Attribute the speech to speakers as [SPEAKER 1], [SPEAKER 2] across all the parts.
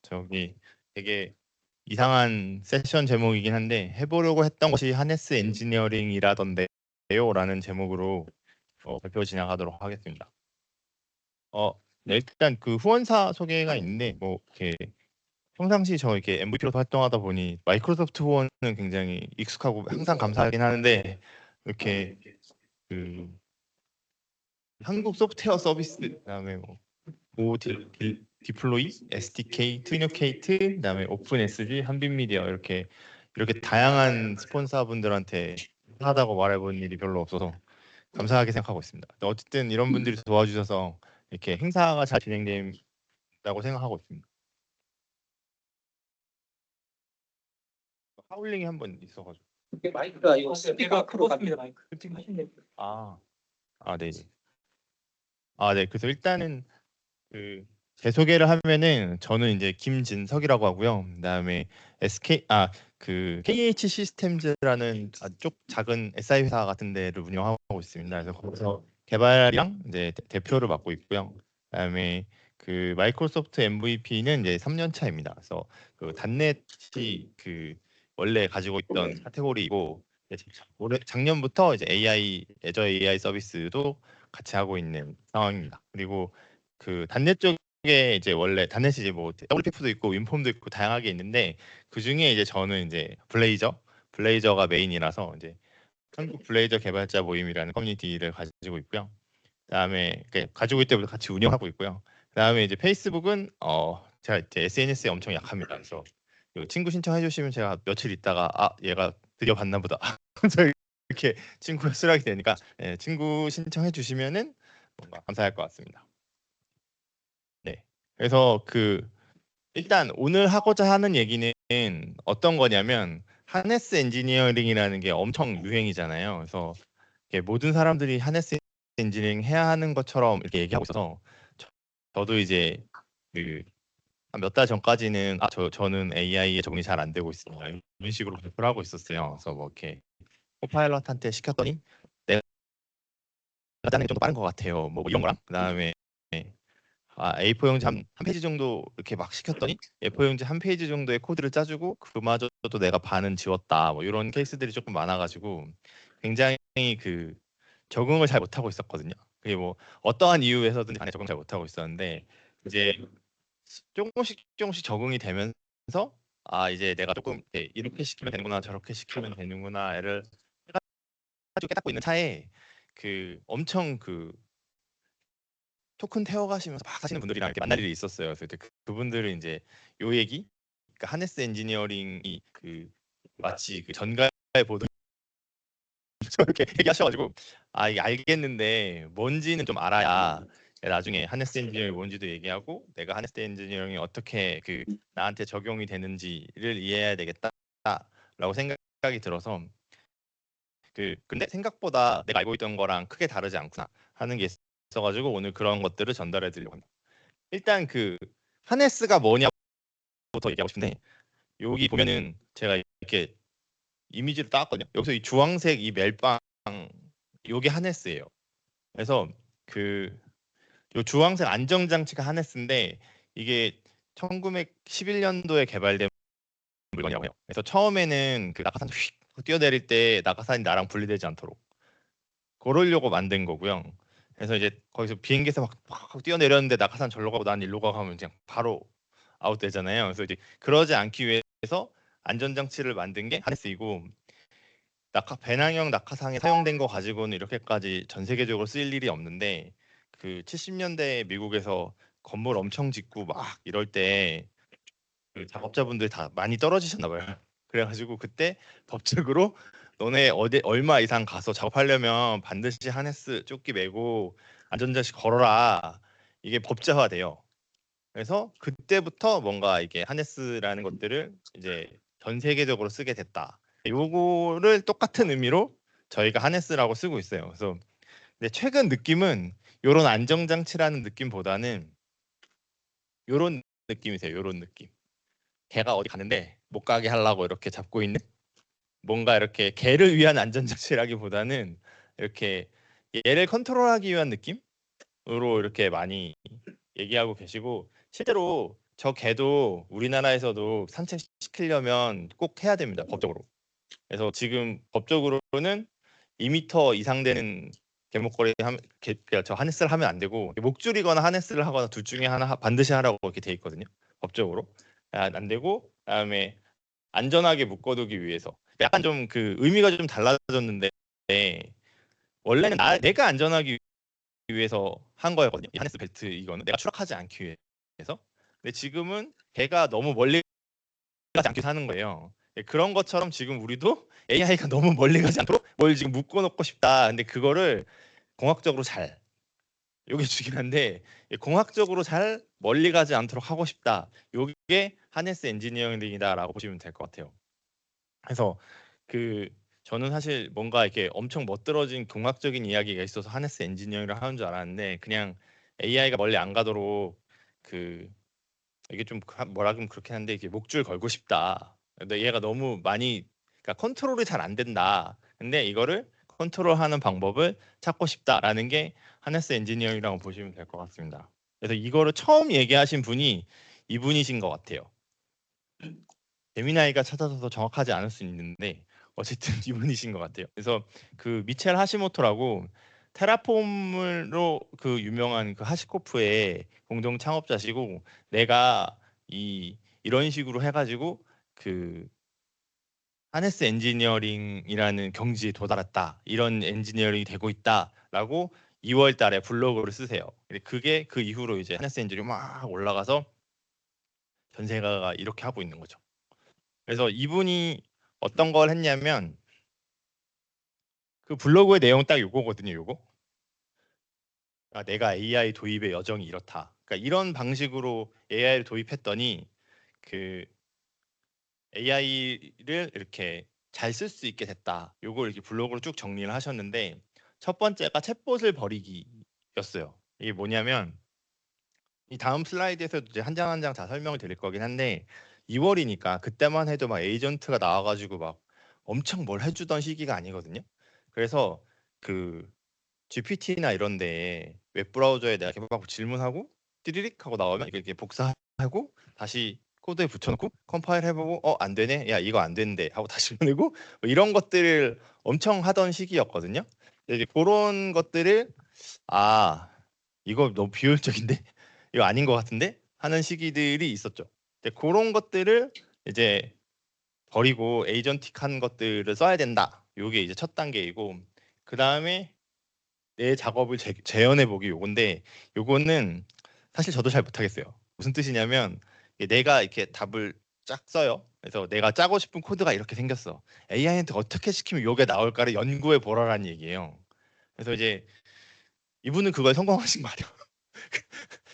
[SPEAKER 1] 저기 되게 이상한 세션 제목이긴 한데 해보려고 했던 것이 하네스 엔지니어링이라던데요라는 제목으로 발표 진행하도록 하겠습니다. 네, 일단 그 후원사 소개가 있는데 뭐 이렇게 평상시 저 이렇게 MVP로 활동하다 보니 마이크로소프트 후원은 굉장히 익숙하고 항상 감사하긴 하는데 이렇게 그 한국 소프트웨어 서비스 그다음에 뭐 디플로이, SDK, 트위노케이트, 그다음에 오픈SG, 한빛미디어 이렇게 다양한 스폰서분들한테 하다고 말해본 일이 별로 없어서 감사하게 생각하고 있습니다. 어쨌든 이런 분들이 도와주셔서 이렇게 행사가 잘 진행된다고 생각하고 있습니다. 하울링이 한번 있어가지고.
[SPEAKER 2] 마이크가 이거 스피커가 크로스입니다. 마이크.
[SPEAKER 1] 네. 네. 그래서 일단은 제 소개를 하면은 저는 이제 김진석이라고 하고요. 그다음에 KH 시스템즈라는 쪽 작은 SI 회사 같은 데를 운영하고 있습니다. 그래서 거기서 개발이랑 이제 대표를 맡고 있고요. 그다음에 그 마이크로소프트 MVP는 이제 3년 차입니다. 그래서 그 단넷이 원래 가지고 있던 카테고리이고 작년부터 이제 애저 AI 서비스도 같이 하고 있는 상황입니다. 그리고 그 단넷 쪽에 이제 원래 단넷이 이제 뭐 WPF도 있고 윈폼도 있고 다양하게 있는데 그 중에 이제 저는 이제 블레이저가 메인이라서 이제 한국 블레이저 개발자 모임이라는 커뮤니티를 가지고 있고요. 그다음에 가지고 있을 때부터 같이 운영하고 있고요. 그다음에 이제 페이스북은 제가 이제 SNS에 엄청 약합니다. 그래서 친구 신청해 주시면 제가 며칠 있다가 얘가 드디어 봤나 보다. 그래서 이렇게 친구가 수락이 되니까 친구 신청해 주시면은 뭔가 감사할 것 같습니다. 네. 그래서 일단 오늘 하고자 하는 얘기는 어떤 거냐면 하네스 엔지니어링이라는 게 엄청 유행이잖아요. 그래서 모든 사람들이 하네스 엔지니어링 해야 하는 것처럼 이렇게 얘기하고 있어서 저도 이제 한 몇 달 전까지는 저는 AI에 적응이 잘 안 되고 있습니다. 이런 식으로 발표를 하고 있었어요. 그래서 뭐 이렇게 코파일럿한테 시켰더니 내가 짜는 게 좀 더 빠른 것 같아요. 뭐 이런 거랑 그다음에 A4 용지 한 페이지 정도 이렇게 막 시켰더니 A4 용지 한 페이지 정도의 코드를 짜주고 그마저도 내가 반은 지웠다. 뭐 이런 케이스들이 조금 많아가지고 굉장히 적응을 잘 못하고 있었거든요. 그게 뭐 어떠한 이유에서든 간에 적응 잘 못하고 있었는데 이제 조금씩 적응이 되면서 이제 내가 조금 이렇게 시키면 되는구나 저렇게 시키면 되는구나를 해가지고 깨닫고 있는 차에 엄청 토큰 태워가시면서 막 하시는 분들이랑 이렇게 만날 일이 있었어요. 그래서 그분들은 이제 요 얘기, 그러니까 하네스 엔지니어링이 마치 전가에 보던 이렇게 얘기하셔가지고 이게 알겠는데 뭔지는 좀 알아야 나중에 하네스 엔지니어링이 뭔지도 얘기하고 내가 하네스 엔지니어링이 어떻게 나한테 적용이 되는지를 이해해야 되겠다라고 생각이 들어서 근데 생각보다 내가 알고 있던 거랑 크게 다르지 않구나 하는 게 있어가지고 오늘 그런 것들을 전달해 드리려고 합니다. 일단 하네스가 뭐냐부터 얘기하고 싶은데 여기 보면은 제가 이렇게 이미지를 따왔거든요. 여기서 이 주황색 이 멜빵 요게 하네스예요. 그래서 요 주황색 안정장치가 하네스인데 이게 1911년도에 개발된 물건이라고 해요. 그래서 처음에는 낙하산 휙 뛰어내릴 때 낙하산이 나랑 분리되지 않도록 그러려고 만든 거고요. 그래서 이제 거기서 비행기에서 막 뛰어내렸는데 낙하산 절로 가고 난 일로 가고 하면 그냥 바로 아웃되잖아요. 그래서 이제 그러지 않기 위해서 안전장치를 만든 게 하네스이고 배낭형 낙하상에 사용된 거 가지고는 이렇게까지 전 세계적으로 쓰일 일이 없는데 70년대 미국에서 건물 엄청 짓고 막 이럴 때 작업자분들이 다 많이 떨어지셨나 봐요. 그래가지고 그때 법적으로 너네 얼마 이상 가서 작업하려면 반드시 하네스 조끼 메고 안전장치 걸어라. 이게 법제화돼요. 그래서 그때부터 뭔가 이게 하네스라는 것들을 이제 전 세계적으로 쓰게 됐다. 요거를 똑같은 의미로 저희가 하네스라고 쓰고 있어요. 그래서 근데 최근 느낌은 요런 안정장치라는 느낌보다는 요런 느낌이세요. 요런 느낌. 개가 어디 가는데 못 가게 하려고 이렇게 잡고 있는 뭔가 이렇게 개를 위한 안전장치라기보다는 이렇게 얘를 컨트롤하기 위한 느낌으로 이렇게 많이 얘기하고 계시고 실제로 저 개도 우리나라에서도 산책시키려면 꼭 해야 됩니다. 법적으로. 그래서 지금 법적으로는 2m 이상 되는 개목걸이 그러니까 저 하네스를 하면 안 되고 목줄이거나 하네스를 하거나 둘 중에 하나 반드시 하라고 이렇게 돼 있거든요. 법적으로. 안 되고 그다음에 안전하게 묶어두기 위해서 약간 좀 그 의미가 좀 달라졌는데 원래는 내가 안전하기 위해서 한 거였거든요. 이 하네스 벨트 이거는 내가 추락하지 않기 위해서. 근데 지금은 걔가 너무 멀리 가지 않게 하는 거예요. 그런 것처럼 지금 우리도 AI가 너무 멀리 가지 않도록 뭘 지금 묶어놓고 싶다. 근데 그거를 공학적으로 잘 요게 중요한데 공학적으로 잘 멀리 가지 않도록 하고 싶다. 요게 하네스 엔지니어링이다라고 보시면 될 것 같아요. 그래서 그 저는 사실 뭔가 이렇게 엄청 멋들어진 공학적인 이야기가 있어서 하네스 엔지니어링을 하는 줄 알았는데 그냥 AI가 멀리 안 가도록 그 이게 좀 뭐라 그러면 그렇긴 한데 이게 목줄 걸고 싶다. 근데 얘가 너무 많이 그러니까 컨트롤이 잘 안 된다. 근데 이거를 컨트롤하는 방법을 찾고 싶다라는 게 하네스 엔지니어링이라고 보시면 될 것 같습니다. 그래서 이거를 처음 얘기하신 분이 이분이신 것 같아요. 제미나이가 찾아서 정확하지 않을 수 있는데 어쨌든 이분이신 것 같아요. 그래서 그 미첼 하시모토라고 테라폼으로 그 유명한 그 하시코프의 공동 창업자시고 내가 이런 식으로 해가지고 그 하네스 엔지니어링이라는 경지에 도달했다. 이런 엔지니어링이 되고 있다라고 2월 달에 블로그를 쓰세요. 근데 그게 그 이후로 이제 하네스 엔지니어링 막 올라가서 전 세계가 이렇게 하고 있는 거죠. 그래서 이분이 어떤 걸 했냐면 그 블로그의 내용 딱 요거거든요. 요거. 내가 AI 도입의 여정이 이렇다. 그러니까 이런 방식으로 AI를 도입했더니 그 AI를 이렇게 잘 쓸 수 있게 됐다. 요걸 이렇게 블로그로 쭉 정리를 하셨는데 첫 번째가 챗봇을 버리기였어요. 이게 뭐냐면 이 다음 슬라이드에서도 이제 한 장 한 장 다 설명을 드릴 거긴 한데 2월이니까 그때만 해도 막 에이전트가 나와가지고 막 엄청 뭘 해주던 시기가 아니거든요. 그래서 그 GPT나 이런데 웹브라우저에 내가 이렇게 막 질문하고 띠리릭 하고 나오면 이렇게 복사하고 다시 코드에 붙여놓고 컴파일 해보고 안 되네, 야 이거 안 되는데 하고 다시 보내고 뭐 이런 것들을 엄청 하던 시기였거든요. 이제 그런 것들을 이거 너무 비효율적인데 이거 아닌 것 같은데 하는 시기들이 있었죠. 그런 것들을 이제 버리고 에이전틱한 것들을 써야 된다. 요게 이제 첫 단계이고 그 다음에 내 작업을 재현해 보기 요건데 요거는 사실 저도 잘 못하겠어요. 무슨 뜻이냐면 내가 이렇게 답을 쫙 써요. 그래서 내가 짜고 싶은 코드가 이렇게 생겼어. AI한테 어떻게 시키면 요게 나올까를 연구해 보라라는 얘기예요. 그래서 이제 이분은 그걸 성공하신 거 같아요.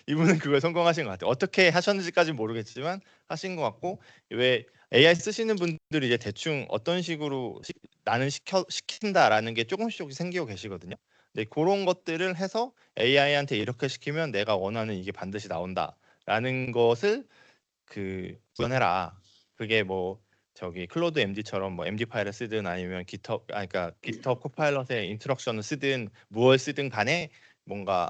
[SPEAKER 1] 이분은 그걸 성공하신 것 같아요. 어떻게 하셨는지까지는 모르겠지만 하신 것 같고 왜 AI 쓰시는 분들이 이제 대충 어떤 식으로 나는 시킨다라는 게 조금씩 생기고 계시거든요. 근데 그런 것들을 해서 AI한테 이렇게 시키면 내가 원하는 이게 반드시 나온다라는 것을 구현해라. 그게 뭐 저기 클로드 MD처럼 뭐 MD 파일을 쓰든 아니면 그러니까 GitHub 코파일럿의 인스트럭션을 쓰든 무엇을 쓰든 간에 뭔가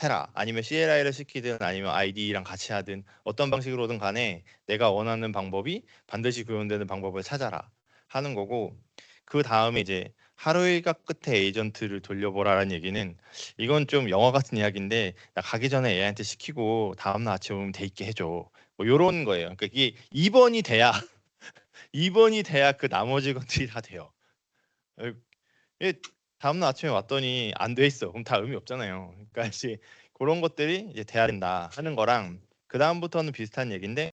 [SPEAKER 1] 해라. 아니면 CLI를 시키든 아니면 IDE랑 같이 하든 어떤 방식으로든 간에 내가 원하는 방법이 반드시 구현되는 방법을 찾아라 하는 거고 그 다음에 이제 하루 일과 끝에 에이전트를 돌려보라라는 얘기는 이건 좀 영화 같은 이야기인데 나 가기 전에 애한테 시키고 다음날 아침에 오면 돼 있게 해줘. 뭐 요런 거예요. 그러니까 이게 2번이 돼야 2번이 돼야 그 나머지 것들이 다 돼요. 어, 이게 다음날 아침에 왔더니 안 돼 있어. 그럼 다 의미 없잖아요. 그러니까 이제 그런 것들이 이제 돼야 된다 하는 거랑 그 다음부터는 비슷한 얘기인데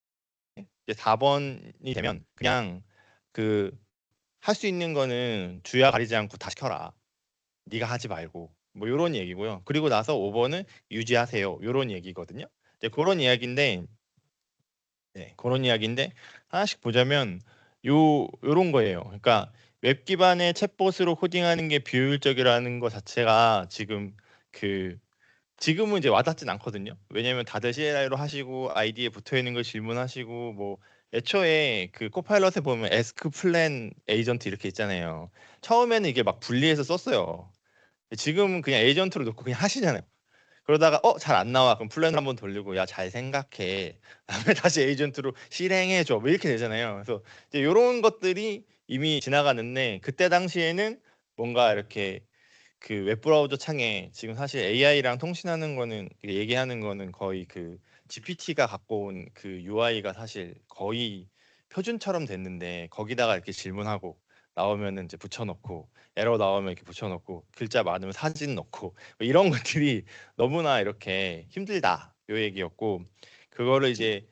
[SPEAKER 1] 이제 4번이 되면 그냥 그 할 수 있는 거는 주야 가리지 않고 다 시켜라. 네가 하지 말고 뭐 요런 얘기고요. 그리고 나서 5번은 유지하세요. 요런 얘기거든요. 이제 그런 이야기인데 그런 이야기인데 하나씩 보자면 요런 거예요. 그러니까 웹 기반의 챗봇으로 코딩하는 게 비효율적이라는 것 자체가 지금은 이제 와닿진 않거든요. 왜냐면 다들 CLI로 하시고 아이디에 붙어 있는 걸 질문하시고 뭐 애초에 그 코파일럿에 보면 에스크 플랜 에이전트 이렇게 있잖아요. 처음에는 이게 막 분리해서 썼어요. 지금은 그냥 에이전트로 놓고 그냥 하시잖아요. 그러다가 잘 안 나와. 그럼 플랜을 한번 돌리고 야 잘 생각해. 그다음에 다시 에이전트로 실행해 줘. 뭐 이렇게 되잖아요. 그래서 이제 요런 것들이 이미 지나가는데 그때 당시에는 뭔가 이렇게 그 웹브라우저 창에 지금 사실 AI랑 통신하는 거는 얘기하는 거는 거의 그 GPT가 갖고 온 그 UI가 사실 거의 표준처럼 됐는데 거기다가 이렇게 질문하고 나오면은 이제 붙여넣고 에러 나오면 이렇게 붙여넣고 글자 많으면 사진 넣고 뭐 이런 것들이 너무나 이렇게 힘들다 요 얘기였고 그거를 이제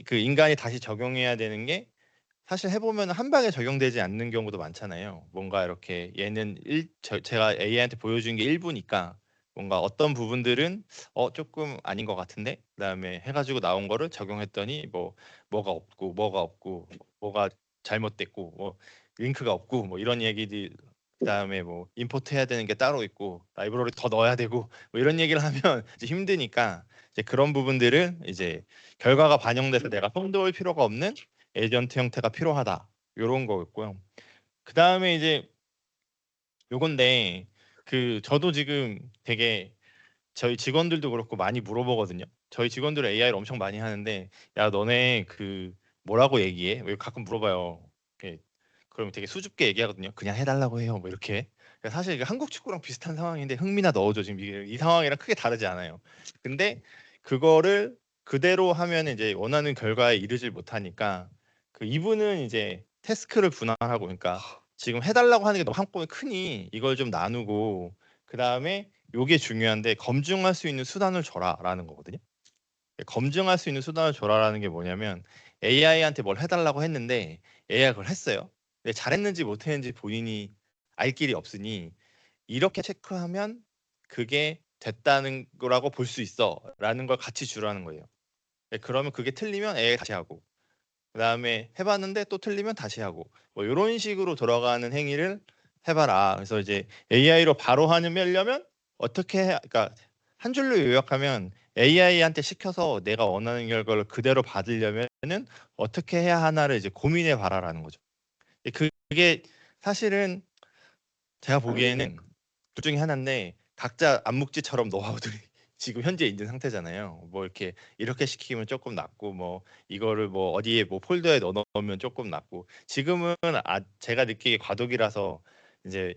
[SPEAKER 1] 그 인간이 다시 적용해야 되는 게 사실 해보면 한 방에 적용되지 않는 경우도 많잖아요. 뭔가 이렇게 얘는 제가 AI한테 보여준 게 일부니까 뭔가 어떤 부분들은 조금 아닌 것 같은데 그다음에 해가지고 나온 거를 적용했더니 뭐가 없고 뭐가 잘못됐고 뭐 링크가 없고 뭐 이런 얘기들 그다음에 뭐 임포트 해야 되는 게 따로 있고 라이브러리 더 넣어야 되고 뭐 이런 얘기를 하면 이제 힘드니까 이제 그런 부분들을 이제 결과가 반영돼서 내가 손도올 필요가 없는 에이전트 형태가 필요하다. 요런 거였고요. 그다음에 이제 요건데 그 저도 지금 되게 저희 직원들도 그렇고 많이 물어보거든요. 저희 직원들은 AI를 엄청 많이 하는데 야 너네 그 뭐라고 얘기해? 왜 가끔 물어봐요. 이렇게 그러면 되게 수줍게 얘기하거든요. 그냥 해달라고 해요. 뭐 이렇게. 그러니까 사실 이게 한국 축구랑 비슷한 상황인데 흥미나 넣어줘 지금 이게 이 상황이랑 크게 다르지 않아요. 근데 그거를 그대로 하면 이제 원하는 결과에 이르질 못하니까 그 이분은 이제 태스크를 분할하고 그러니까 지금 해달라고 하는 게 너무 한꺼번에 크니 이걸 좀 나누고 그 다음에 요게 중요한데 검증할 수 있는 수단을 줘라라는 거거든요. 검증할 수 있는 수단을 줘라라는 게 뭐냐면 AI한테 뭘 해달라고 했는데 AI가 그걸 했어요. 근데 잘했는지 못했는지 본인이 알 길이 없으니 이렇게 체크하면 그게 됐다는 거라고 볼 수 있어라는 걸 같이 주라는 거예요. 그러면 그게 틀리면 AI 다시 하고 그다음에 해봤는데 또 틀리면 다시 하고 뭐 이런 식으로 돌아가는 행위를 해봐라. 그래서 이제 AI로 바로 하려면 어떻게 그러니까 한 줄로 요약하면 AI한테 시켜서 내가 원하는 결과를 그대로 받으려면은 어떻게 해야 하나를 이제 고민해 봐라라는 거죠. 그게 사실은 제가 보기에는 둘 중에 하나인데 각자 암묵지처럼 노하우들이 지금 현재 있는 상태잖아요. 뭐 이렇게 시키면 조금 낫고 뭐 이거를 뭐 어디에 뭐 폴더에 넣으면 조금 낫고 지금은 제가 느끼기에 과도기라서 이제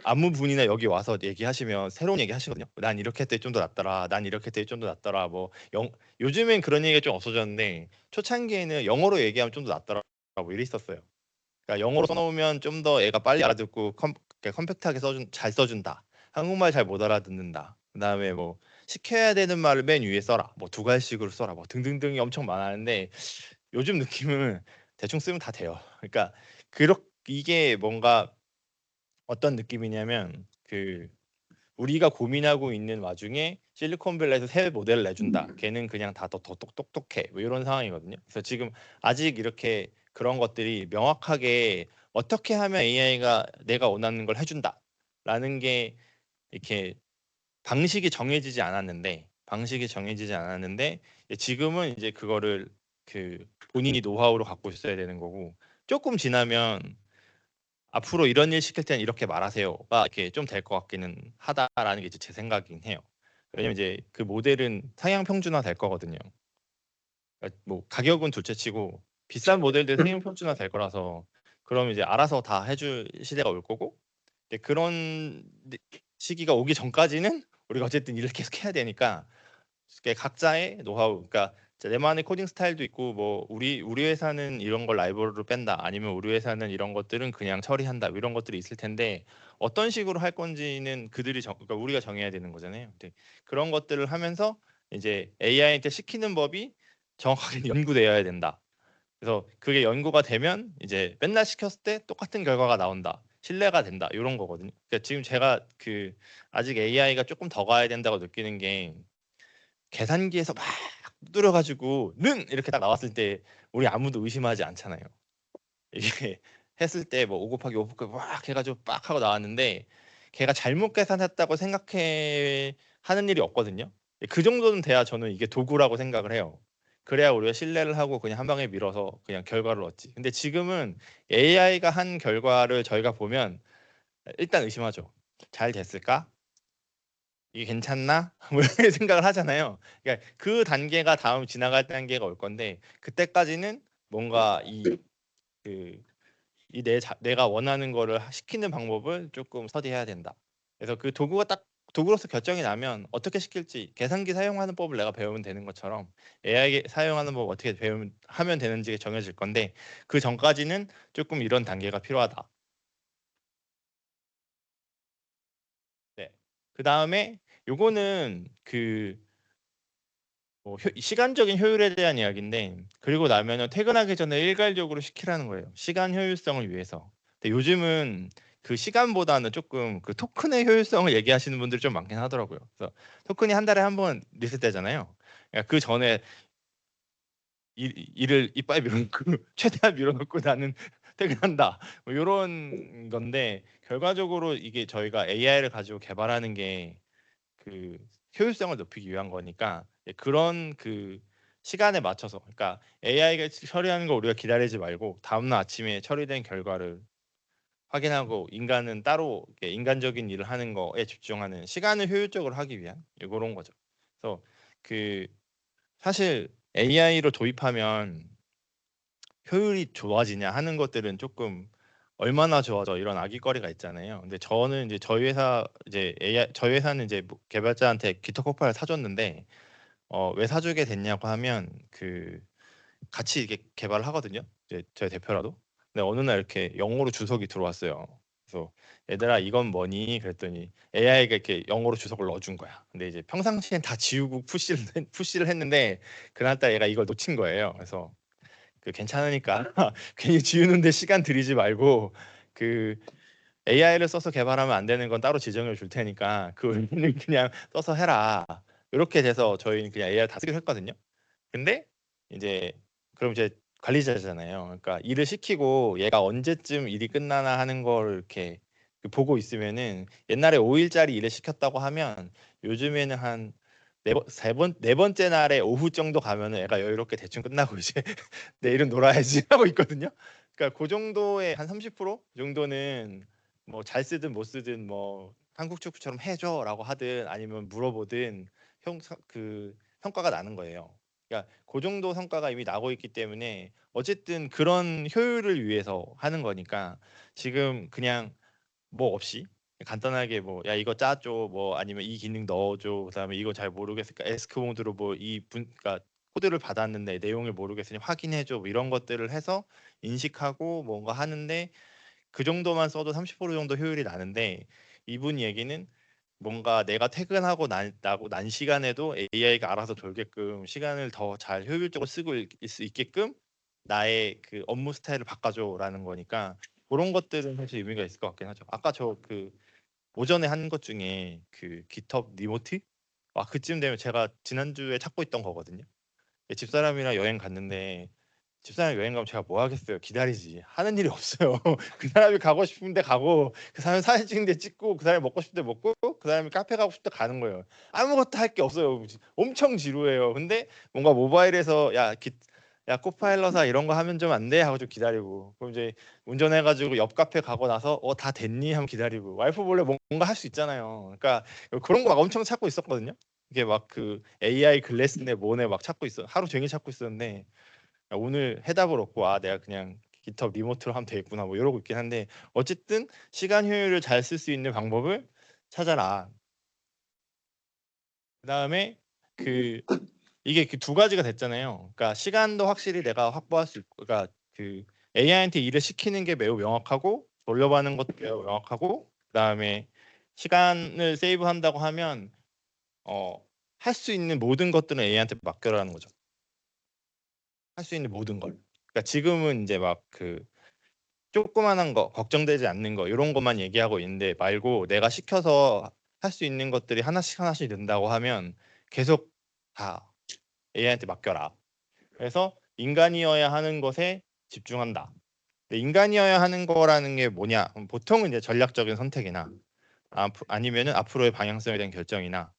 [SPEAKER 1] 아무 분이나 여기 와서 얘기하시면 새로운 얘기 하시거든요. 난 이렇게 했더니 좀 더 낫더라. 난 이렇게 했더니 좀 더 낫더라. 뭐 요즘엔 그런 얘기가 좀 없어졌는데 초창기에는 영어로 얘기하면 좀 더 낫더라. 뭐 이랬었어요. 그러니까 영어로 써놓으면 좀 더 애가 빨리 알아듣고 컴팩트하게 잘 써준다. 한국말 잘 못 알아듣는다. 그다음에 뭐 시켜야 되는 말을 맨 위에 써라. 뭐 두 갈씩으로 써라. 뭐 등등등이 엄청 많았는데 요즘 느낌은 대충 쓰면 다 돼요. 그러니까 이게 뭔가 어떤 느낌이냐면 우리가 고민하고 있는 와중에 실리콘밸리에서 새 모델을 내준다. 걔는 그냥 다 더 똑똑해. 뭐 이런 상황이거든요. 그래서 지금 아직 이렇게 그런 것들이 명확하게 어떻게 하면 AI가 내가 원하는 걸 해준다라는 게 이렇게 방식이 정해지지 않았는데 지금은 이제 그거를 본인이 노하우로 갖고 있어야 되는 거고 조금 지나면 앞으로 이런 일 시킬 때는 이렇게 말하세요가 이렇게 좀 될 것 같기는 하다라는 게 이제 제 생각이긴 해요. 왜냐면 이제 그 모델은 상향 평준화 될 거거든요. 그러니까 뭐 가격은 둘째치고 비싼 모델들 상향 평준화 될 거라서 그럼 이제 알아서 다 해줄 시대가 올 거고 이제 그런 시기가 오기 전까지는 우리가 어쨌든 일을 계속 해야 되니까 각자의 노하우, 그러니까 내만의 코딩 스타일도 있고 뭐 우리 회사는 이런 걸 라이브러리로 뺀다, 아니면 우리 회사는 이런 것들은 그냥 처리한다, 이런 것들이 있을 텐데 어떤 식으로 할 건지는 그러니까 우리가 정해야 되는 거잖아요. 근데 그런 것들을 하면서 이제 AI한테 시키는 법이 정확하게 연구되어야 된다. 그래서 그게 연구가 되면 이제 맨날 시켰을 때 똑같은 결과가 나온다. 신뢰가 된다. 이런 거거든요. 그러니까 지금 제가 아직 AI가 조금 더 가야 된다고 느끼는 게 계산기에서 막 두드려 가지고 는 이렇게 딱 나왔을 때 우리 아무도 의심하지 않잖아요. 이게 했을 때 뭐 5 곱하기 5 곱하기 막 해가지고 빡 하고 나왔는데 걔가 잘못 계산했다고 생각해 하는 일이 없거든요. 그 정도는 돼야 저는 이게 도구라고 생각을 해요. 그래야 우리가 신뢰를 하고 그냥 한 방에 밀어서 그냥 결과를 얻지. 근데 지금은 AI가 한 결과를 저희가 보면 일단 의심하죠. 잘 됐을까? 이게 괜찮나? 뭐 이렇게 생각을 하잖아요. 그러니까 그 단계가 다음 지나갈 단계가 올 건데 그때까지는 뭔가 내가 원하는 거를 시키는 방법을 조금 스터디해야 된다. 그래서 그 도구가 딱 도구로서 결정이 나면 어떻게 시킬지 계산기 사용하는 법을 내가 배우면 되는 것처럼 AI 사용하는 법 어떻게 배우면 하면 되는지 정해질 건데 그 전까지는 조금 이런 단계가 필요하다. 네. 그 다음에 요거는 시간적인 효율에 대한 이야기인데 그리고 나면은 퇴근하기 전에 일괄적으로 시키라는 거예요. 시간 효율성을 위해서. 근데 요즘은 그 시간보다는 조금 그 토큰의 효율성을 얘기하시는 분들이 좀 많긴 하더라고요. 그래서 토큰이 한 달에 한 번 리셋되잖아요. 그러니까 그 전에 일을 이빨 밀어놓고 최대한 밀어놓고 나는 퇴근한다. 뭐 이런 건데 결과적으로 이게 저희가 AI를 가지고 개발하는 게 그 효율성을 높이기 위한 거니까 그런 그 시간에 맞춰서 그러니까 AI가 처리하는 거 우리가 기다리지 말고 다음날 아침에 처리된 결과를 확인하고 인간은 따로 이렇게 인간적인 일을 하는 거에 집중하는 시간을 효율적으로 하기 위한 이런 거죠. 그래서 그 사실 AI로 도입하면 효율이 좋아지냐 하는 것들은 조금 얼마나 좋아져 이런 아기거리가 있잖아요. 근데 저는 이제 저희 회사는 이제 개발자한테 깃허브 코파일을 사줬는데 왜 사주게 됐냐고 하면 같이 이게 개발을 하거든요. 이제 저희 대표라도. 근데 어느 날 이렇게 영어로 주석이 들어왔어요. 그래서 얘들아 이건 뭐니? 그랬더니 AI가 이렇게 영어로 주석을 넣어준 거야. 근데 이제 평상시엔 다 지우고 푸시를 했는데 그날따라 얘가 이걸 놓친 거예요. 그래서 괜찮으니까 괜히 지우는데 시간 들이지 말고 그 AI를 써서 개발하면 안 되는 건 따로 지정을 줄 테니까 그 의미는 그냥 써서 해라. 이렇게 돼서 저희는 그냥 AI 다 쓰기로 했거든요. 근데 이제 그럼 이제 관리자잖아요. 그러니까 일을 시키고 얘가 언제쯤 일이 끝나나 하는 걸 이렇게 보고 있으면은 옛날에 5일짜리 일을 시켰다고 하면 요즘에는 한 네 번째 날에 오후 정도 가면은 애가 여유롭게 대충 끝나고 이제 내일은 놀아야지 하고 있거든요. 그러니까 그 정도의 한 30% 정도는 뭐 잘 쓰든 못 쓰든 뭐 한국 축구처럼 해줘라고 하든 아니면 물어보든 평가가 나는 거예요. 그러니까 그 정도 성과가 이미 나고 있기 때문에 어쨌든 그런 효율을 위해서 하는 거니까 지금 그냥 뭐 없이 간단하게 뭐 야 이거 짜줘 뭐 아니면 이 기능 넣어줘 그다음에 이거 잘 모르겠으니까 에스크 모드로 뭐 그러니까 코드를 받았는데 내용을 모르겠으니 확인해줘 뭐 이런 것들을 해서 인식하고 뭔가 하는데 그 정도만 써도 30% 정도 효율이 나는데 이분 얘기는 뭔가 내가 퇴근하고 나고 난 시간에도 AI가 알아서 돌게끔 시간을 더 잘 효율적으로 쓰고 수 있게끔 나의 그 업무 스타일을 바꿔줘라는 거니까 그런 것들은 사실 의미가 있을 것 같긴 하죠. 아까 저 오전에 한 것 중에 깃허브 리모트 그쯤 되면 제가 지난주에 찾고 있던 거거든요. 집사람이랑 여행 갔는데 집사람 여행 가면 제가 뭐 하겠어요? 기다리지. 하는 일이 없어요. 그 사람이 가고 싶은데 가고 그 사람이 사진 찍는데 찍고 그 사람이 먹고 싶은데 먹고 그 사람이 카페 가고 싶을 때 가는 거예요. 아무것도 할 게 없어요. 엄청 지루해요. 근데 뭔가 모바일에서 야 코파일럿아 이런 거 하면 좀 안 돼? 하고 좀 기다리고 그럼 이제 운전해가지고 옆 카페 가고 나서 다 됐니? 하면 기다리고 와이프 몰래 뭔가 할 수 있잖아요. 그러니까 그런 거 막 엄청 찾고 있었거든요. 이게 막 AI 글래스네 뭐네 막 찾고 있어. 하루 종일 찾고 있었는데 오늘 해답을 얻고 내가 그냥 깃허브 리모트로 하면 되겠구나 뭐 이러고 있긴 한데 어쨌든 시간 효율을 잘 쓸 수 있는 방법을 찾아라. 그다음에 이게 두 가지가 됐잖아요. 그러니까 시간도 확실히 내가 확보할 수 있고 그러니까 AI한테 일을 시키는 게 매우 명확하고 돌려받는 것도 매우 명확하고 그다음에 시간을 세이브한다고 하면 할 수 있는 모든 것들은 AI한테 맡겨라는 거죠. 할 수 있는 모든 걸. 그러니까 지금은 이제 막 조그만한 거, 걱정되지 않는 거 이런 것만 얘기하고 있는데 말고 내가 시켜서 할 수 있는 것들이 하나씩 하나씩 는다고 하면 계속 다 AI한테 맡겨라. 그래서 인간이어야 하는 것에 집중한다. 근데 인간이어야 하는 거라는 게 뭐냐? 보통은 이제 전략적인 선택이나 아니면은 앞으로의 방향성에 대한 결정이나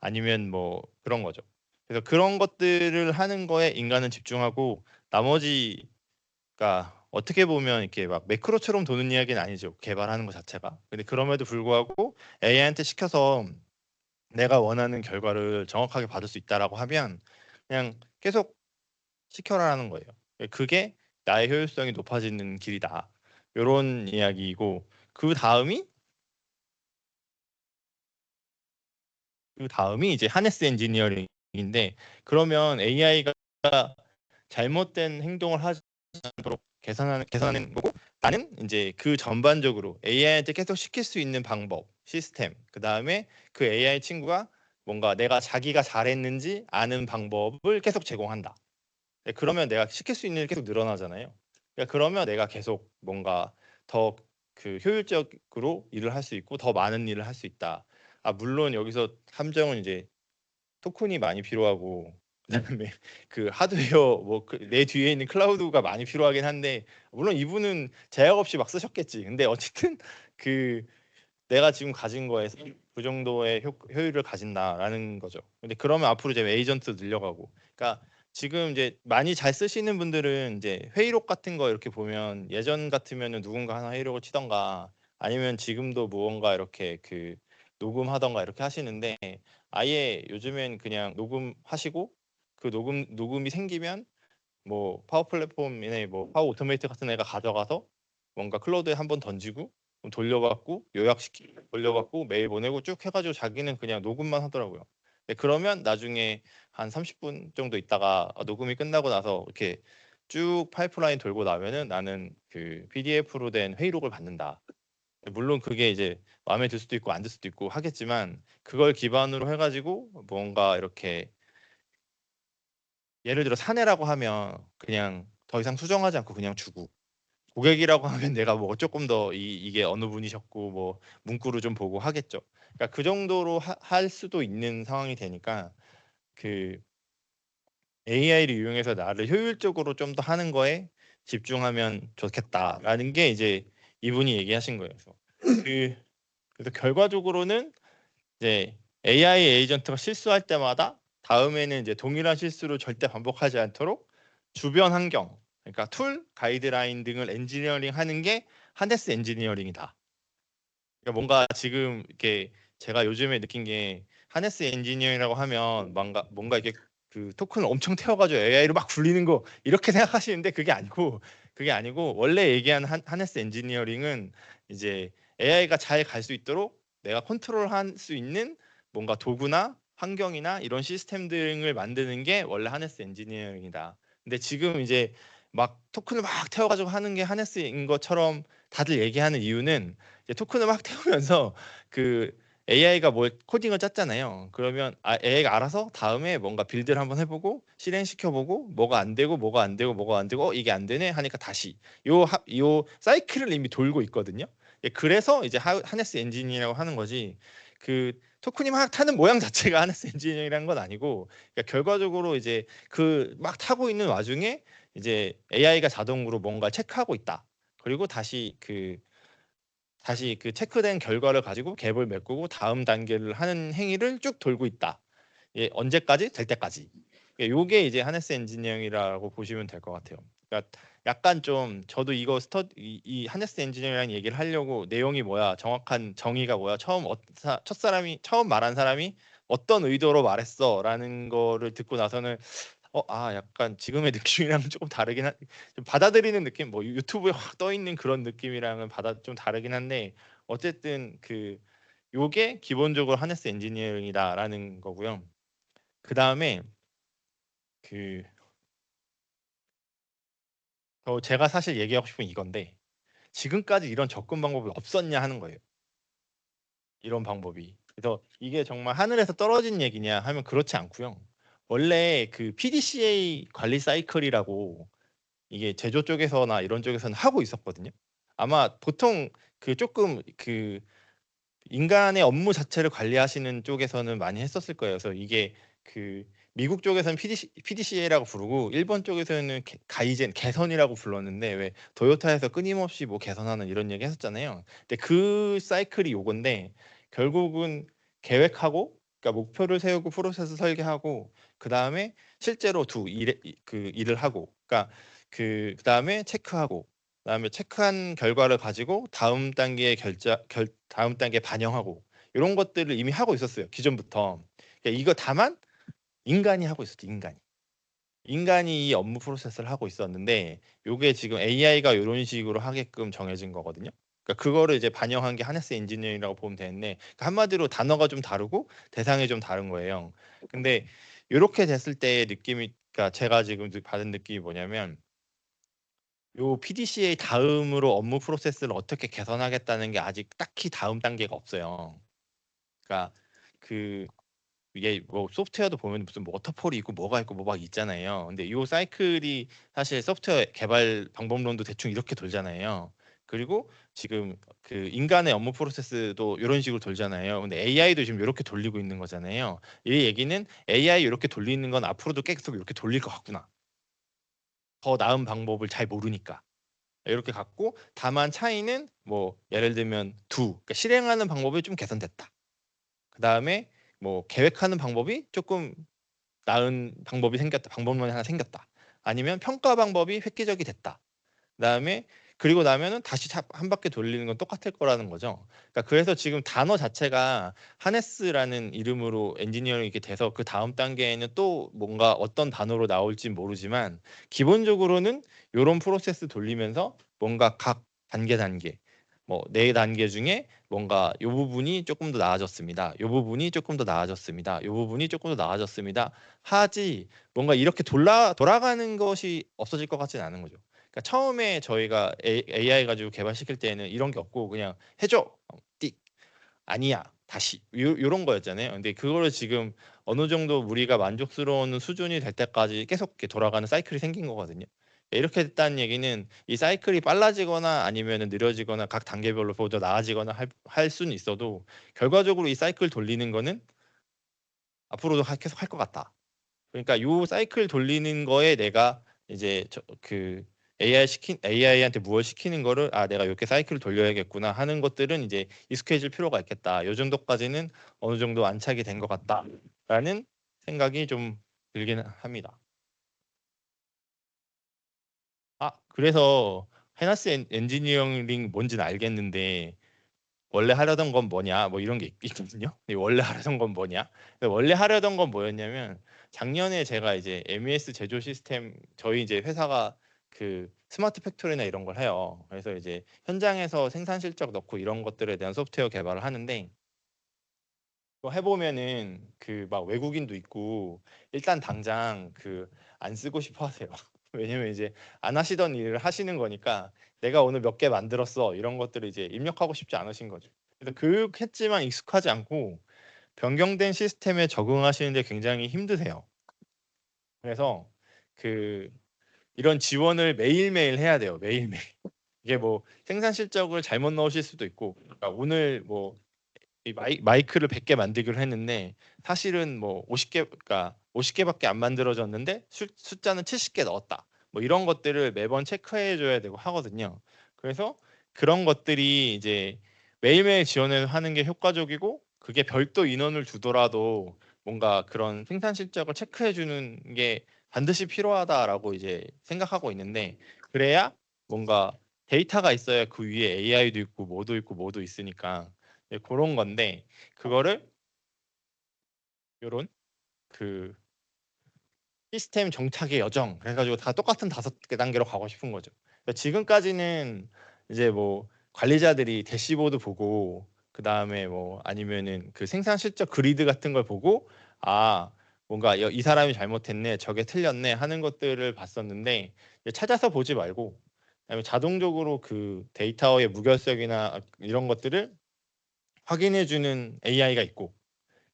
[SPEAKER 1] 아니면 뭐 그런 거죠. 그래서 그런 것들을 하는 거에 인간은 집중하고 나머지가 어떻게 보면 이렇게 막 매크로처럼 도는 이야기는 아니죠. 개발하는 것 자체가. 근데 그럼에도 불구하고 AI한테 시켜서 내가 원하는 결과를 정확하게 받을 수 있다라고 하면 그냥 계속 시켜라라는 거예요. 그게 나의 효율성이 높아지는 길이다. 요런 이야기이고 그 다음이 이제 하네스 엔지니어링인데 그러면 AI가 잘못된 행동을 하지 않도록 계산하는 거고 나는 이제 그 전반적으로 AI한테 계속 시킬 수 있는 방법, 시스템, 그다음에 그 AI 친구가 뭔가 내가 자기가 잘했는지 아는 방법을 계속 제공한다. 그러면 내가 시킬 수 있는 일 계속 늘어나잖아요. 그러면 내가 계속 뭔가 더 그 효율적으로 일을 할 수 있고 더 많은 일을 할 수 있다. 아 물론 여기서 함정은 이제 토큰이 많이 필요하고 그다음에 그 하드웨어 뭐 내 뒤에 있는 클라우드가 많이 필요하긴 한데 물론 이분은 제약 없이 막 쓰셨겠지. 근데 어쨌든 그 내가 지금 가진 거에서 그 정도의 효율을 가진다라는 거죠. 근데 그러면 앞으로 이제 에이전트 늘려가고, 그러니까 지금 이제 많이 잘 쓰시는 분들은 이제 회의록 같은 거 이렇게 보면 예전 같으면은 누군가 하나 회의록을 치던가 아니면 지금도 무언가 이렇게 그 녹음하던가 이렇게 하시는데 아예 요즘엔 그냥 녹음하시고 그 녹음이 생기면 뭐 파워 플랫폼이나 뭐 파워 오토메이트 같은 애가 가져가서 뭔가 클라우드에 한번 던지고 돌려받고 요약시키고 돌려받고 메일 보내고 쭉 해가지고 자기는 그냥 녹음만 하더라고요. 그러면 나중에 한 30분 정도 있다가 녹음이 끝나고 나서 이렇게 쭉 파이프라인 돌고 나면은 나는 그 PDF로 된 회의록을 받는다. 물론 그게 이제 마음에 들 수도 있고 안 들 수도 있고 하겠지만 그걸 기반으로 해가지고 뭔가 이렇게 예를 들어 사내라고 하면 그냥 더 이상 수정하지 않고 그냥 주고 고객이라고 하면 내가 뭐 조금 더 이게 어느 분이셨고 뭐 문구를 좀 보고 하겠죠. 그러니까 그 정도로 할 수도 있는 상황이 되니까 그 AI를 이용해서 나를 효율적으로 좀 더 하는 거에 집중하면 좋겠다라는 게 이제 이분이 얘기하신 거예요. 그래서 결과적으로는 이제 AI 에이전트가 실수할 때마다 다음에는 이제 동일한 실수를 절대 반복하지 않도록 주변 환경, 그러니까 툴, 가이드라인 등을 엔지니어링 하는 게 하네스 엔지니어링이다. 그러니까 뭔가 지금 이렇게 제가 요즘에 느낀 게 하네스 엔지니어링이라고 하면 뭔가 이게 그 토큰을 엄청 태워가지고 AI로 막 굴리는 거 이렇게 생각하시는데 그게 아니고 원래 얘기하는 하네스 엔지니어링은 이제 AI가 잘 갈 수 있도록 내가 컨트롤할 수 있는 뭔가 도구나 환경이나 이런 시스템 등을 만드는 게 원래 하네스 엔지니어링이다. 근데 지금 이제 막 토큰을 막 태워가지고 하는 게 하네스인 것처럼 다들 얘기하는 이유는 이제 토큰을 막 태우면서 그 AI가 뭘 코딩을 짰잖아요. 그러면 AI가 알아서 다음에 뭔가 빌드를 한번 해보고 실행시켜보고 뭐가 안 되고 뭐가 안 되고 뭐가 안 되고 이게 안 되네 하니까 다시 요 사이클을 이미 돌고 있거든요. 그래서 이제 하네스 엔진이라고 하는 거지. 그 토큰이 막 타는 모양 자체가 하네스 엔진이라는 건 아니고 그러니까 결과적으로 이제 그 막 타고 있는 와중에 이제 AI가 자동으로 뭔가 체크하고 있다. 그리고 다시 그 체크된 결과를 가지고 갭을 메꾸고 다음 단계를 하는 행위를 쭉 돌고 있다. 언제까지? 될 때까지. 요게 이제 하네스 엔지니어링이라고 보시면 될 것 같아요. 그러니까 약간 좀 저도 이거 이 하네스 엔지니어링 얘기를 하려고 내용이 뭐야, 정확한 정의가 뭐야, 처음 말한 사람이 어떤 의도로 말했어라는 거를 듣고 나서는 약간 지금의 느낌이랑 조금 다르긴 좀 받아들이는 느낌, 뭐 유튜브에 확 떠 있는 그런 느낌이랑은 좀 다르긴 한데 어쨌든 요게 기본적으로 하네스 엔지니어링이다라는 거고요. 그 다음에 그 제가 사실 얘기하고 싶은 이건데 지금까지 이런 접근 방법이 없었냐 하는 거예요. 이런 방법이. 그래서 이게 정말 하늘에서 떨어진 얘기냐 하면 그렇지 않고요. 원래 그 PDCA 관리 사이클이라고 이게 제조 쪽에서나 이런 쪽에서는 하고 있었거든요. 아마 보통 조금 인간의 업무 자체를 관리하시는 쪽에서는 많이 했었을 거예요. 그래서 이게 그 미국 쪽에서는 PDCA라고 부르고 일본 쪽에서는 가이젠 개선이라고 불렀는데 왜 도요타에서 끊임없이 뭐 개선하는 이런 얘기 했었잖아요. 근데 그 사이클이 요건데 결국은 계획하고 그러니까 목표를 세우고 프로세스 설계하고 그 다음에 실제로 그 일을 하고 그러니까 그다음에 체크하고 그다음에 체크한 결과를 가지고 다음 단계 반영하고 이런 것들을 이미 하고 있었어요. 기존부터. 그러니까 이거 다만 인간이 하고 있었죠. 인간이 이 업무 프로세스를 하고 있었는데 요게 지금 AI가 이런 식으로 하게끔 정해진 거거든요. 그러니까 그거를 이제 반영한 게 하네스 엔지니어링이라고 보면 되는데 그러니까 한마디로 단어가 좀 다르고 대상이 좀 다른 거예요. 근데 이렇게 됐을 때의 느낌이 그러니까 제가 지금 받은 느낌이 뭐냐면 요 PDCA 다음으로 업무 프로세스를 어떻게 개선하겠다는 게 아직 딱히 다음 단계가 없어요. 그러니까 그 이게 뭐 소프트웨어도 보면 무슨 뭐 워터폴이 있고 뭐가 있고 뭐 막 있잖아요. 근데 이 사이클이 사실 소프트웨어 개발 방법론도 대충 이렇게 돌잖아요. 그리고 지금 그 인간의 업무 프로세스도 이런 식으로 돌잖아요. 근데 AI도 지금 이렇게 돌리고 있는 거잖아요. 이 얘기는 AI 이렇게 돌리는 건 앞으로도 계속 이렇게 돌릴 것 같구나. 더 나은 방법을 잘 모르니까. 이렇게 갔고 다만 차이는 뭐 예를 들면 그러니까 실행하는 방법이 좀 개선됐다. 그다음에 뭐 계획하는 방법이 조금 나은 방법이 생겼다. 방법론이 하나 생겼다. 아니면 평가 방법이 획기적이 됐다. 그다음에 그리고 나면은 다시 한 바퀴 돌리는 건 똑같을 거라는 거죠. 그러니까 그래서 지금 단어 자체가 하네스라는 이름으로 엔지니어링이 이렇게 돼서 그 다음 단계에는 또 뭔가 어떤 단어로 나올지 모르지만 기본적으로는 이런 프로세스 돌리면서 뭔가 각 단계 뭐 네 단계 중에 뭔가 요 부분이 조금 더 나아졌습니다. 요 부분이 조금 더 나아졌습니다. 요 부분이 조금 더 나아졌습니다. 하지 뭔가 이렇게 돌아가는 것이 없어질 것 같지는 않은 거죠. 그러니까 처음에 저희가 AI 가지고 개발시킬 때는 이런 게 없고 그냥 해줘 띡 아니야 다시 요런 거였잖아요. 근데 그거를 지금 어느 정도 우리가 만족스러운 수준이 될 때까지 계속 이렇게 돌아가는 사이클이 생긴 거거든요. 이렇게 됐다는 얘기는 이 사이클이 빨라지거나 아니면 느려지거나 각 단계별로 더 나아지거나 할 수는 있어도 결과적으로 이 사이클 돌리는 거는 앞으로도 계속 할 것 같다. 그러니까 요 사이클 돌리는 거에 내가 이제 그 AI한테 무엇 시키는 거를 내가 이렇게 사이클을 돌려야겠구나 하는 것들은 이제 익숙해질 필요가 있겠다. 요 정도까지는 어느 정도 안착이 된 것 같다라는 생각이 좀 들긴 합니다. 그래서 헤나스 엔지니어링 뭔지는 알겠는데 원래 하려던 건 뭐냐 뭐 이런 게 있거든요. 원래 하려던 건 뭐냐? 원래 하려던 건 뭐였냐면 작년에 제가 이제 MES 제조 시스템 저희 이제 회사가 그 스마트 팩토리나 이런 걸 해요. 그래서 이제 현장에서 생산 실적 넣고 이런 것들에 대한 소프트웨어 개발을 하는데 또 해보면은 그 막 외국인도 있고 일단 당장 그 안 쓰고 싶어 하세요. 왜냐면 이제 안 하시던 일을 하시는 거니까 내가 오늘 몇 개 만들었어 이런 것들을 이제 입력하고 싶지 않으신 거죠. 그래서 교육했지만 익숙하지 않고 변경된 시스템에 적응하시는데 굉장히 힘드세요. 그래서 그 이런 지원을 매일매일 해야 돼요. 매일매일. 이게 뭐 생산 실적을 잘못 넣으실 수도 있고 그러니까 오늘 뭐 이 마이크를 100개 만들기로 했는데 사실은 뭐 50개 그러니까 50개밖에 안 만들어졌는데 숫자는 70개 넣었다. 뭐 이런 것들을 매번 체크해 줘야 되고 하거든요. 그래서 그런 것들이 이제 매일매일 지원을 하는 게 효과적이고 그게 별도 인원을 두더라도 뭔가 그런 생산 실적을 체크해 주는 게 반드시 필요하다라고 이제 생각하고 있는데 그래야 뭔가 데이터가 있어야 그 위에 AI도 있고 뭐도 있으니까 그런 건데 그거를 요런 그 시스템 정착의 여정 그래가지고 다 똑같은 5개 단계로 가고 싶은 거죠. 그러니까 지금까지는 이제 뭐 관리자들이 대시보드 보고 그 다음에 뭐 아니면은 그 생산 실적 그리드 같은 걸 보고 뭔가 이 사람이 잘못했네 저게 틀렸네 하는 것들을 봤었는데 찾아서 보지 말고 그다음에 자동적으로 그 데이터의 무결석이나 이런 것들을 확인해주는 AI가 있고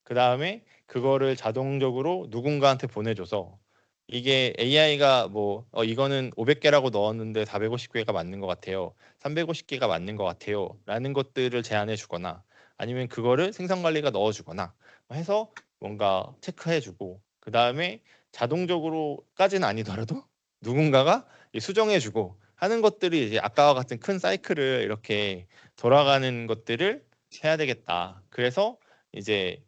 [SPEAKER 1] 그 다음에 그거를 자동적으로 누군가한테 보내줘서 이게 AI가 뭐 이거는 500개라고 넣었는데 450개가 맞는 것 같아요. 350개가 맞는 것 같아요. 라는 것들을 제안해 주거나 아니면 그거를 생산 관리가 넣어 주거나 해서 뭔가 체크해 주고 그 다음에 자동적으로까지는 아니더라도 누군가가 수정해 주고 하는 것들이 이제 아까와 같은 큰 사이클을 이렇게 돌아가는 것들을 해야 되겠다. 그래서 이제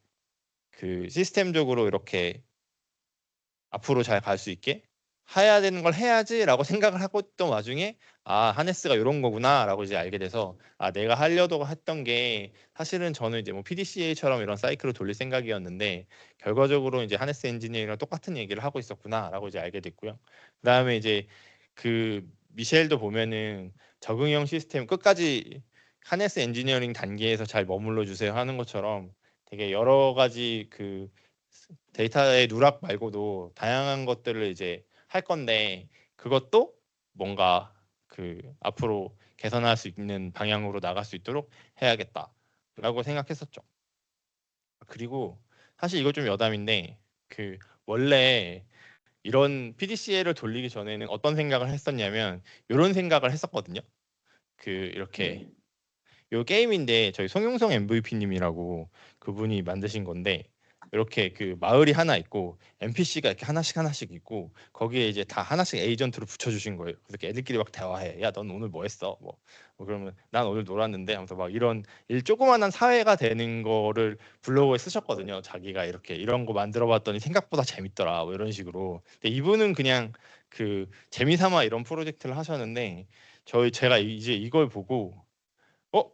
[SPEAKER 1] 그 시스템적으로 이렇게 앞으로 잘 갈 수 있게 해야 되는 걸 해야지라고 생각을 하고 있던 와중에 아 하네스가 이런 거구나라고 이제 알게 돼서 아 내가 하려고 했던 게 사실은 저는 이제 뭐 PDCA처럼 이런 사이클을 돌릴 생각이었는데 결과적으로 이제 하네스 엔지니어링이랑 똑같은 얘기를 하고 있었구나라고 이제 알게 됐고요. 그다음에 이제 그 미셸도 보면은 적응형 시스템 끝까지 하네스 엔지니어링 단계에서 잘 머물러 주세요 하는 것처럼 되게 여러 가지 그 데이터의 누락 말고도 다양한 것들을 이제 할 건데 그것도 뭔가 그 앞으로 개선할 수 있는 방향으로 나갈 수 있도록 해야겠다라고 생각했었죠. 그리고 사실 이거 좀 여담인데 그 원래 이런 PDCA를 돌리기 전에는 어떤 생각을 했었냐면 이런 생각을 했었거든요. 그 이렇게 요 게임인데 저희 송용성 MVP님이라고 그분이 만드신 건데 이렇게 그 마을이 하나 있고 NPC가 이렇게 하나씩 있고 거기에 이제 다 하나씩 에이전트로 붙여주신 거예요. 그래서 이렇게 애들끼리 막 대화해. 야, 넌 오늘 뭐 했어? 뭐 그러면 난 오늘 놀았는데 하면서 막 이런 조그만한 사회가 되는 거를 블로그에 쓰셨거든요. 자기가 이렇게 이런 거 만들어봤더니 생각보다 재밌더라. 뭐 이런 식으로. 근데 이분은 그냥 그 재미삼아 이런 프로젝트를 하셨는데 제가 이제 이걸 보고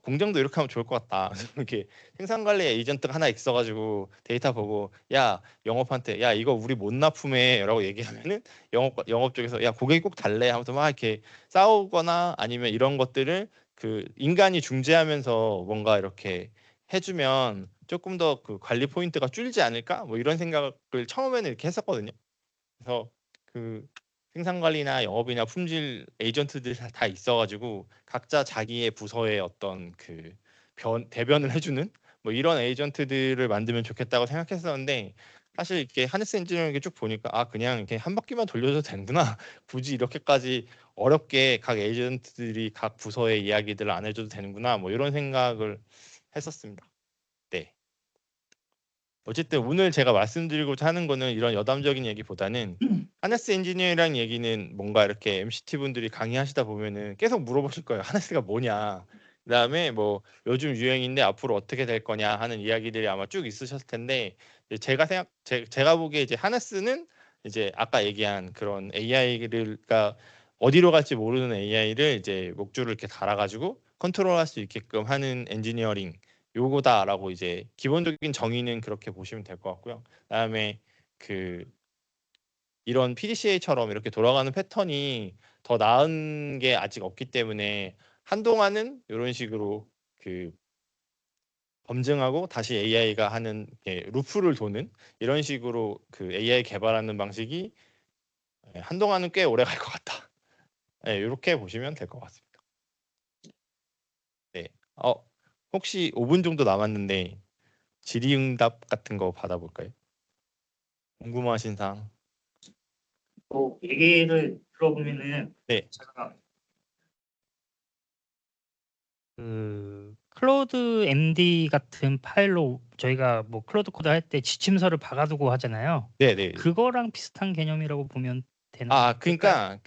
[SPEAKER 1] 공장도 이렇게 하면 좋을 것 같다. 이렇게 생산 관리 에이전트가 하나 있어가지고 데이터 보고 야 영업한테 야 이거 우리 못 납품해라고 얘기하면은 영업 쪽에서 야 고객이 꼭 달래 하면서 막 이렇게 싸우거나 아니면 이런 것들을 그 인간이 중재하면서 뭔가 이렇게 해주면 조금 더 그 관리 포인트가 줄지 않을까? 뭐 이런 생각을 처음에는 이렇게 했었거든요. 그래서 그 생산 관리나 영업이나 품질 에이전트들 다 있어가지고 각자 자기의 부서의 어떤 그 대변을 해주는 뭐 이런 에이전트들을 만들면 좋겠다고 생각했었는데 사실 이렇게 하네스 엔지니어링 쭉 보니까 아 그냥 이렇게 한 바퀴만 돌려도 되는구나 굳이 이렇게까지 어렵게 각 에이전트들이 각 부서의 이야기들을 안 해줘도 되는구나 뭐 이런 생각을 했었습니다. 네. 어쨌든 오늘 제가 말씀드리고자 하는 거는 이런 여담적인 얘기보다는 하네스 엔지니어링 얘기는 뭔가 이렇게 MCT 분들이 강의하시다 보면은 계속 물어보실 거예요. 하네스가 뭐냐. 그다음에 뭐 요즘 유행인데 앞으로 어떻게 될 거냐 하는 이야기들이 아마 쭉 있으셨을 텐데 이제 제가 보기에 이제 하네스는 이제 아까 얘기한 그런 AI가 어디로 갈지 모르는 AI를 이제 목줄을 이렇게 달아가지고 컨트롤할 수 있게끔 하는 엔지니어링 요거다라고 이제 기본적인 정의는 그렇게 보시면 될 것 같고요. 그다음에 그 이런 PDCA처럼 이렇게 돌아가는 패턴이 더 나은 게 아직 없기 때문에 한동안은 이런 식으로 그 검증하고 다시 AI가 하는 루프를 도는 이런 식으로 그 AI 개발하는 방식이 한동안은 꽤 오래 갈 것 같다. 이렇게 보시면 될 것 같습니다. 네. 혹시 5분 정도 남았는데 질의응답 같은 거 받아볼까요? 궁금하신 사항.
[SPEAKER 2] 뭐 얘기를 들어보면은
[SPEAKER 1] 네.
[SPEAKER 2] 제가
[SPEAKER 3] 그 클로드 MD 같은 파일로 저희가 뭐 클로드 코드 할 때 지침서를 박아두고 하잖아요.
[SPEAKER 1] 네네.
[SPEAKER 3] 그거랑 비슷한 개념이라고 보면 되나요?
[SPEAKER 1] 그러니까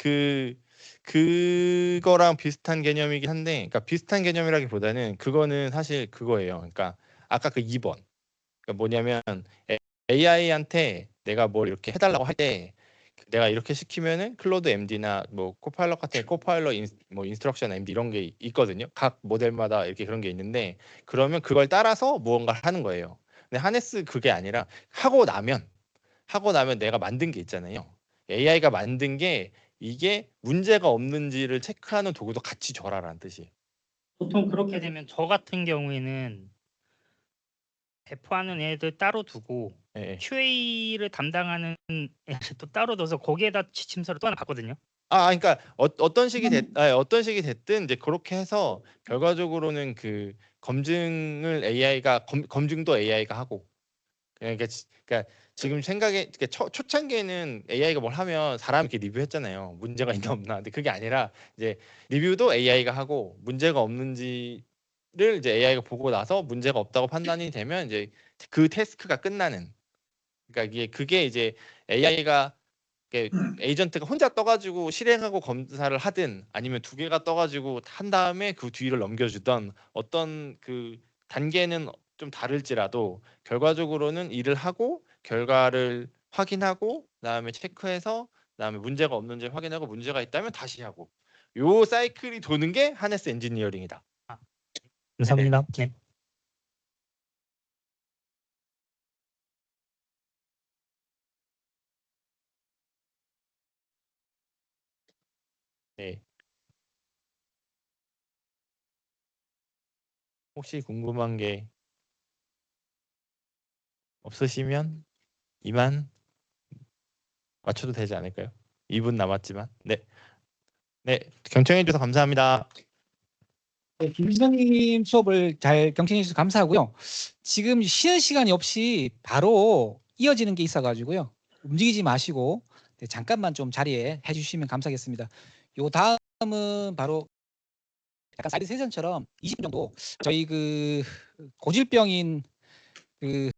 [SPEAKER 1] 그거랑 비슷한 개념이긴 한데, 그러니까 비슷한 개념이라기보다는 그거는 사실 그거예요. 그러니까 아까 그 2번. 그러니까 뭐냐면 AI한테 내가 뭘 이렇게 해달라고 할 때 내가 이렇게 시키면은 클로드 MD나 뭐 코파일럿 같은 코파일럿 뭐 인스트럭션 MD 이런 게 있거든요. 각 모델마다 이렇게 그런 게 있는데 그러면 그걸 따라서 무언가를 하는 거예요. 근데 하네스 그게 아니라 하고 나면 내가 만든 게 있잖아요. AI가 만든 게 이게 문제가 없는지를 체크하는 도구도 같이 줘라라는 뜻이에요.
[SPEAKER 3] 보통 그렇게 되면 저 같은 경우에는 배포하는 애들 따로 두고
[SPEAKER 1] 예, 예.
[SPEAKER 3] QA를 담당하는 애들 또 따로 둬서 거기에다 지침서를 또 하나 받거든요.
[SPEAKER 1] 그러니까 어떤 식이 됐든 이제 그렇게 해서 결과적으로는 그 검증을 AI가 검증도 AI가 하고 그러니까 지금 그러니까 초창기에는 AI가 뭘 하면 사람 이렇게 리뷰했잖아요. 문제가 있나 없나. 근데 그게 아니라 이제 리뷰도 AI가 하고 문제가 없는지를 이제 AI가 보고 나서 문제가 없다고 판단이 되면 이제 그 태스크가 끝나는. 그러니까 그게 이제 AI가 에이전트가 혼자 떠가지고 실행하고 검사를 하든 아니면 두 개가 떠가지고 한 다음에 그 뒤를 넘겨주던 어떤 그 단계는 좀 다를지라도 결과적으로는 일을 하고 결과를 확인하고 그다음에 체크해서 그다음에 문제가 없는지 확인하고 문제가 있다면 다시 하고 요 사이클이 도는 게 하네스 엔지니어링이다.
[SPEAKER 3] 감사합니다. 네.
[SPEAKER 1] 네. 혹시 궁금한 게 없으시면 이만 맞춰도 되지 않을까요? 2분 남았지만. 네. 네. 경청해 주셔서 감사합니다.
[SPEAKER 4] 네, 김지성님 수업을 잘 경청해 주셔서 감사하고요. 지금 쉬는 시간이 없이 바로 이어지는 게 있어가지고요. 움직이지 마시고 네, 잠깐만 좀 자리에 해주시면 감사하겠습니다. 요 다음은 바로 약간 사이드 세션처럼 20분 정도 저희 그 고질병인 그